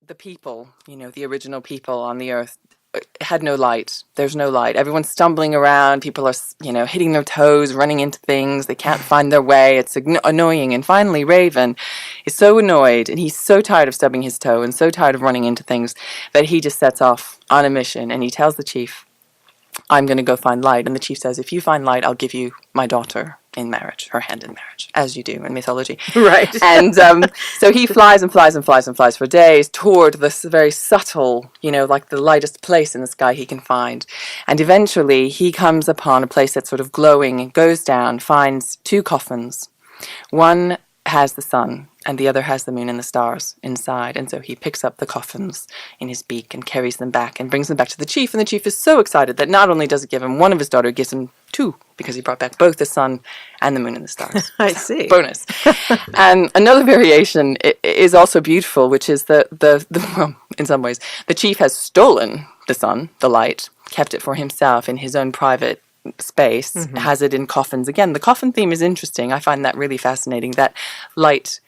the people, the original people on the earth, had no light. There's no light. Everyone's stumbling around. People are, hitting their toes, running into things. They can't find their way. It's annoying. And finally, Raven is so annoyed, and he's so tired of stubbing his toe and so tired of running into things that he just sets off on a mission. And he tells the chief, I'm going to go find light. And the chief says, if you find light, I'll give you my daughter in marriage, her hand in marriage, as you do in mythology. Right. And so he flies and flies and flies and flies for days toward this very subtle, like the lightest place in the sky he can find. And eventually he comes upon a place that's sort of glowing and goes down, finds two coffins. One has the sun and the other has the moon and the stars inside. And so he picks up the coffins in his beak and carries them back and brings them back to the chief. And the chief is so excited that not only does it give him one of his daughter, it gives him two, because he brought back both the sun and the moon and the stars. I see. Bonus. And another variation is also beautiful, which is well, in some ways, the chief has stolen the sun, the light, kept it for himself in his own private space, has it in coffins. Again, the coffin theme is interesting. I find that really fascinating, that light,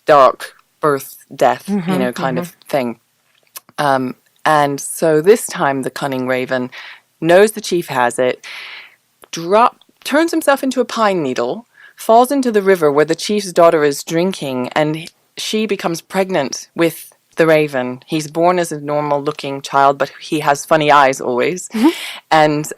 dark, birth, death, kind of thing. And so this time the cunning Raven knows the chief has it, turns himself into a pine needle, falls into the river where the chief's daughter is drinking, and she becomes pregnant with the Raven. He's born as a normal-looking child, but he has funny eyes always, and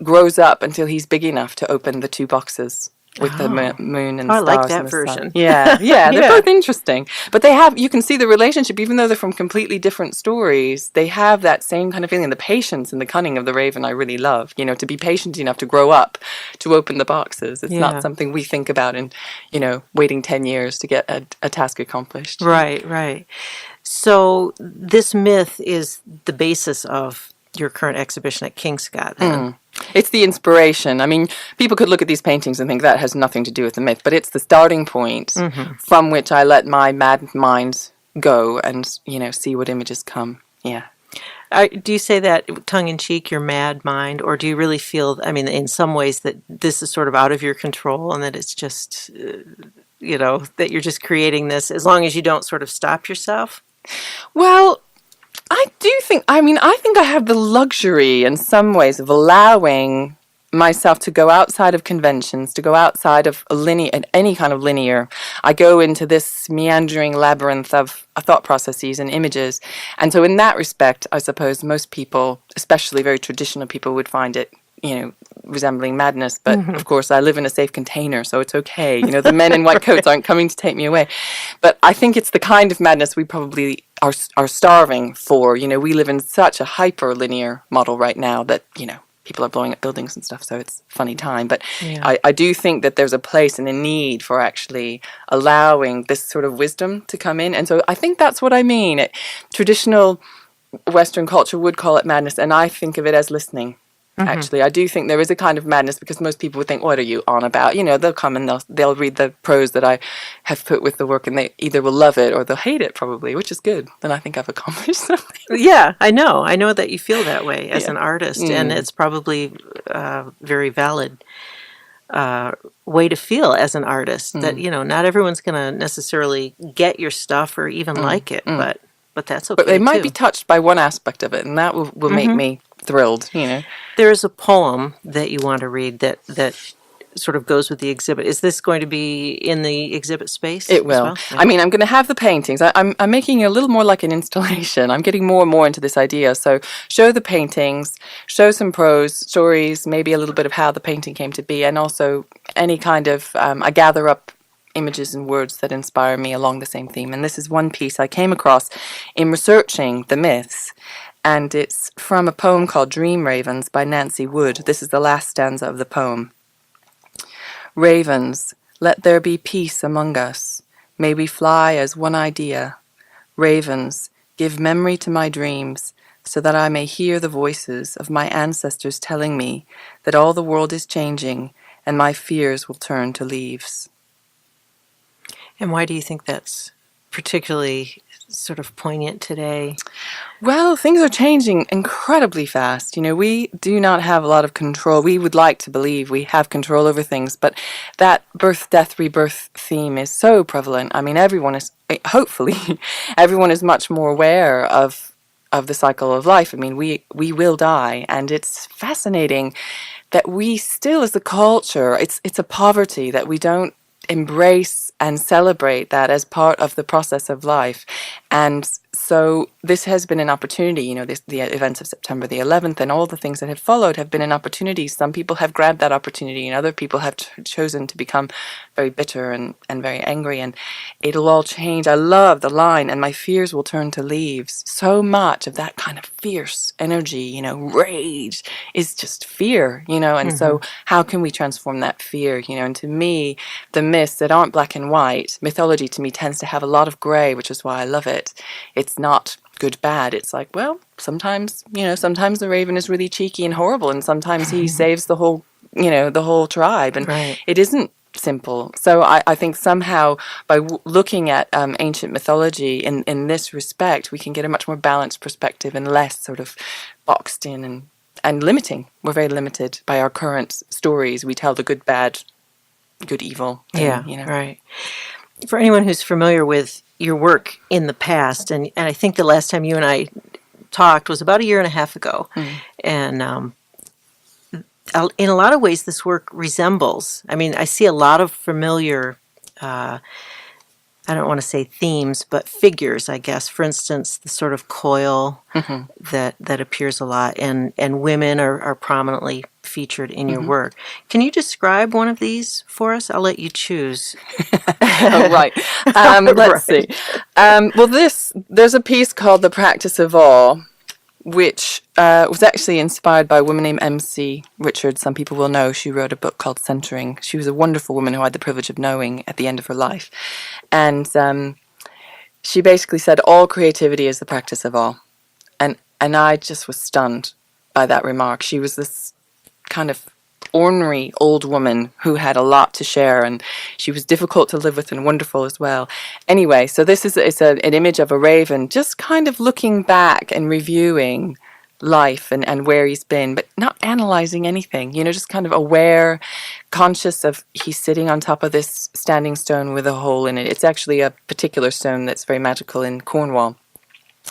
grows up until he's big enough to open the two boxes with the moon and the stars. I like that and the version. sun. Yeah, they're both interesting. But you can see the relationship, even though they're from completely different stories, they have that same kind of feeling. The patience and the cunning of the Raven I really love, to be patient enough to grow up, to open the boxes. It's not something we think about in, waiting 10 years to get a task accomplished. Right. So this myth is the basis of your current exhibition at Kingscott, then. It's the inspiration. I mean, people could look at these paintings and think that has nothing to do with the myth, but it's the starting point from which I let my mad mind go and, see what images come. Yeah. Do you say that tongue-in-cheek, your mad mind, or do you really feel, in some ways that this is sort of out of your control and that it's just, that you're just creating this as long as you don't sort of stop yourself? Well, I think I have the luxury in some ways of allowing myself to go outside of conventions, to go outside of any kind of linear. I go into this meandering labyrinth of thought processes and images. And so in that respect, I suppose most people, especially very traditional people, would find it, resembling madness. But of course, I live in a safe container, so it's okay. The men in white coats aren't coming to take me away. But I think it's the kind of madness we probably are starving for. We live in such a hyper-linear model right now that, people are blowing up buildings and stuff, so it's a funny time. But I do think that there's a place and a need for actually allowing this sort of wisdom to come in. And so I think that's what I mean. Traditional Western culture would call it madness, and I think of it as listening. Actually, I do think there is a kind of madness, because most people would think, what are you on about? They'll come and they'll read the prose that I have put with the work, and they either will love it or they'll hate it, probably, which is good. Then I think I've accomplished something. Yeah, I know that you feel that way as an artist, and it's probably a very valid way to feel as an artist, that, not everyone's going to necessarily get your stuff or even like it, but that's okay. But they might be touched by one aspect of it, and that will make me thrilled, There is a poem that you want to read that sort of goes with the exhibit. Is this going to be in the exhibit space? It will. Well? I'm going to have the paintings. I'm making it a little more like an installation. I'm getting more and more into this idea. So show the paintings, show some prose stories, maybe a little bit of how the painting came to be, and also any kind of, I gather up images and words that inspire me along the same theme. And this is one piece I came across in researching the myths. And it's from a poem called Dream Ravens by Nancy Wood. This is the last stanza of the poem. Ravens, let there be peace among us. May we fly as one idea. Ravens, give memory to my dreams, so that I may hear the voices of my ancestors telling me that all the world is changing and my fears will turn to leaves. And why do you think that's particularly sort of poignant today? Well, things are changing incredibly fast. We do not have a lot of control. We would like to believe we have control over things, but that birth, death, rebirth theme is so prevalent. I mean, hopefully, everyone is much more aware of the cycle of life. I mean, we will die, and it's fascinating that we still, as a culture, it's a poverty that we don't embrace and celebrate that as part of the process of life. And so this has been an opportunity, the events of September the 11th and all the things that have followed have been an opportunity. Some people have grabbed that opportunity and other people have chosen to become very bitter and very angry, and it'll all change. I love the line, and my fears will turn to leaves. So much of that kind of fierce energy, rage is just fear, and so how can we transform that fear, and to me, the myths that aren't black and white, mythology to me tends to have a lot of gray, which is why I love it. It's not good, bad. It's like, well, sometimes the raven is really cheeky and horrible, and sometimes he saves the whole tribe, and right. It isn't simple. So I think somehow by looking at ancient mythology in this respect, we can get a much more balanced perspective and less sort of boxed in and limiting. We're very limited by our current stories. We tell the good, bad, good, evil thing, Right. For anyone who's familiar with your work in the past, and I think the last time you and I talked was about 1.5 years ago, and in a lot of ways this work resembles, I see a lot of familiar, I don't want to say themes, but figures, I guess. For instance, the sort of coil that appears a lot, and women are prominently featured in your work. Can you describe one of these for us? I'll let you choose. Oh, right. Let's see. Well, there's a piece called The Practice of Awe, which was actually inspired by a woman named M.C. Richards. Some people will know. She wrote a book called Centering. She was a wonderful woman who I had the privilege of knowing at the end of her life. And she basically said, all creativity is the practice of awe. And I just was stunned by that remark. She was this kind of ornery old woman who had a lot to share, and she was difficult to live with and wonderful as well. Anyway, so this is an image of a raven just kind of looking back and reviewing life and where he's been, but not analyzing anything, just kind of aware, conscious of he's sitting on top of this standing stone with a hole in it. It's actually a particular stone that's very magical in Cornwall.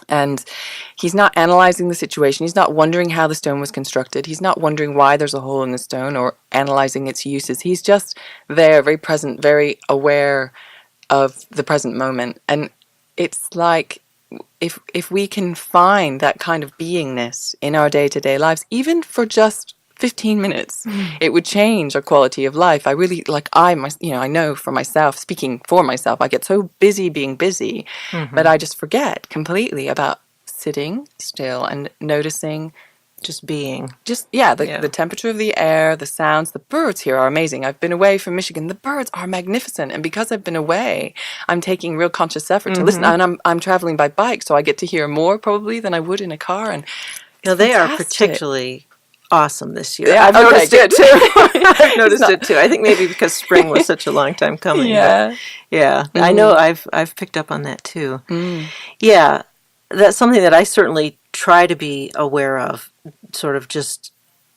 And he's not analyzing the situation. He's not wondering how the stone was constructed. He's not wondering why there's a hole in the stone or analyzing its uses. He's just there, very present, very aware of the present moment. And it's like if we can find that kind of beingness in our day-to-day lives, even for just 15 minutes, it would change our quality of life. I really, I know for myself, speaking for myself, I get so busy being busy, but I just forget completely about sitting still and noticing. Just being. The temperature of the air, the sounds, the birds here are amazing. I've been away from Michigan. The birds are magnificent. And because I've been away, I'm taking real conscious effort to listen. And I'm traveling by bike, so I get to hear more probably than I would in a car. And they are particularly awesome this year. Yeah, I've noticed it too. I've noticed it too. I think maybe because spring was such a long time coming. Yeah. I know I've picked up on that too. Yeah. That's something that I certainly try to be aware of, sort of just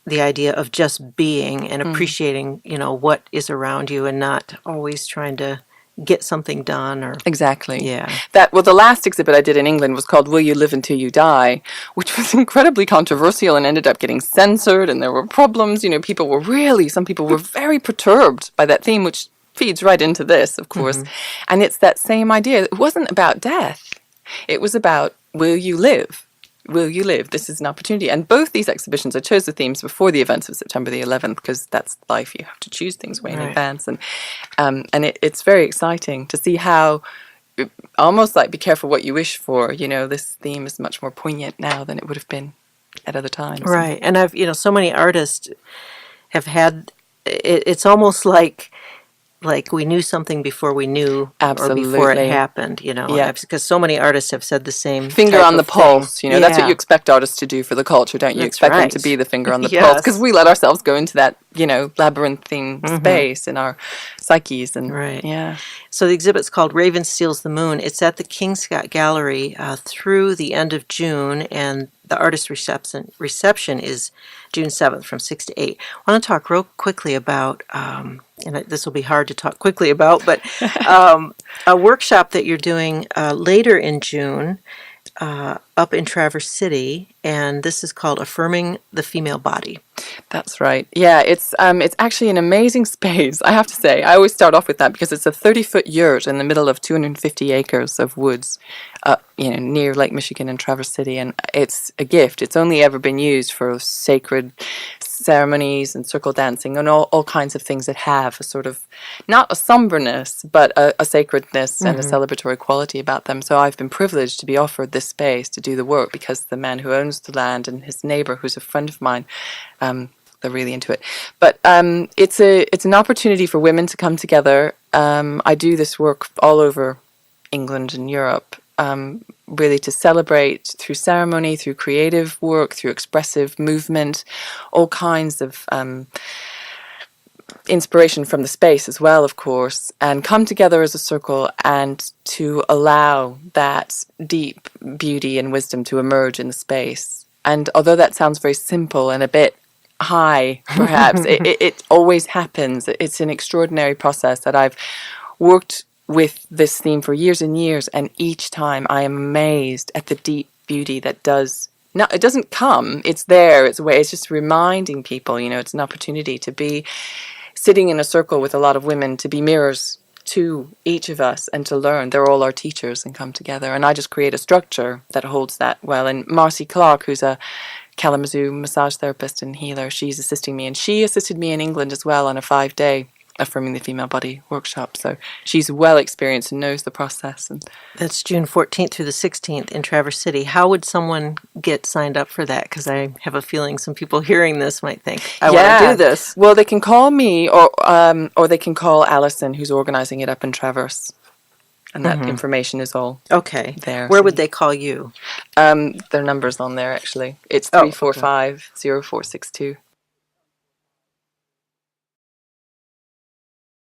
the idea of just being and appreciating, what is around you and not always trying to get something done or... Exactly. Yeah. The last exhibit I did in England was called Will You Live Until You Die, which was incredibly controversial and ended up getting censored, and there were problems. Some people were very perturbed by that theme, which feeds right into this, of course. And it's that same idea. It wasn't about death. It was about, will you live? Will you live? This is an opportunity. And both these exhibitions, I chose the themes before the events of September the 11th, because that's life. You have to choose things way in advance. And it's very exciting to see how, almost like be careful what you wish for, this theme is much more poignant now than it would have been at other times. Right. And I've, so many artists have had, it's almost like like we knew something before we knew or before it Absolutely. happened, Yeah. because so many artists have said the same Finger type on the of thing. pulse, that's what you expect artists to do for the culture, don't you? That's Expect them to be right. the finger on the pulse, because Yes. we let ourselves go into that, labyrinthine space in our psyches, and Right. yeah. So the exhibit's called Raven Steals the Moon. It's at the Kingscott Gallery through the end of June, and the artist reception is June 7th from 6 to 8. I want to talk real quickly about, and this will be hard to talk quickly about, but a workshop that you're doing later in June up in Traverse City, and this is called Affirming the Female Body. That's right. Yeah, it's actually an amazing space, I have to say. I always start off with that because it's a 30-foot yurt in the middle of 250 acres of woods, near Lake Michigan and Traverse City, and it's a gift. It's only ever been used for sacred ceremonies and circle dancing and all kinds of things that have a sort of, not a somberness, but a sacredness and a celebratory quality about them. So I've been privileged to be offered this space to do the work because the man who owns the land and his neighbor, who's a friend of mine, they're really into it. But it's an opportunity for women to come together. I do this work all over England and Europe, really to celebrate through ceremony, through creative work, through expressive movement, all kinds of inspiration from the space as well, of course, and come together as a circle and to allow that deep beauty and wisdom to emerge in the space. And although that sounds very simple and a bit high, perhaps, it always happens. It's an extraordinary process that I've worked with this theme for years and years, and each time I am amazed at the deep beauty that does. No, it doesn't come. It's there. It's a way. It's just reminding people. It's an opportunity to be sitting in a circle with a lot of women, to be mirrors to each of us and to learn. They're all our teachers and come together. And I just create a structure that holds that well. And Marcy Clark, who's a Kalamazoo massage therapist and healer, she's assisting me. And she assisted me in England as well on a 5-day Affirming the Female Body workshop. So she's well experienced and knows the process. And that's June 14th through the 16th in Traverse City. How would someone get signed up for that? Because I have a feeling some people hearing this might think, I want to do this. Well, they can call me or they can call Alison, who's organizing it up in Traverse. And that information is all there. Where would they call you? Their number's on there, actually. It's 345-0462.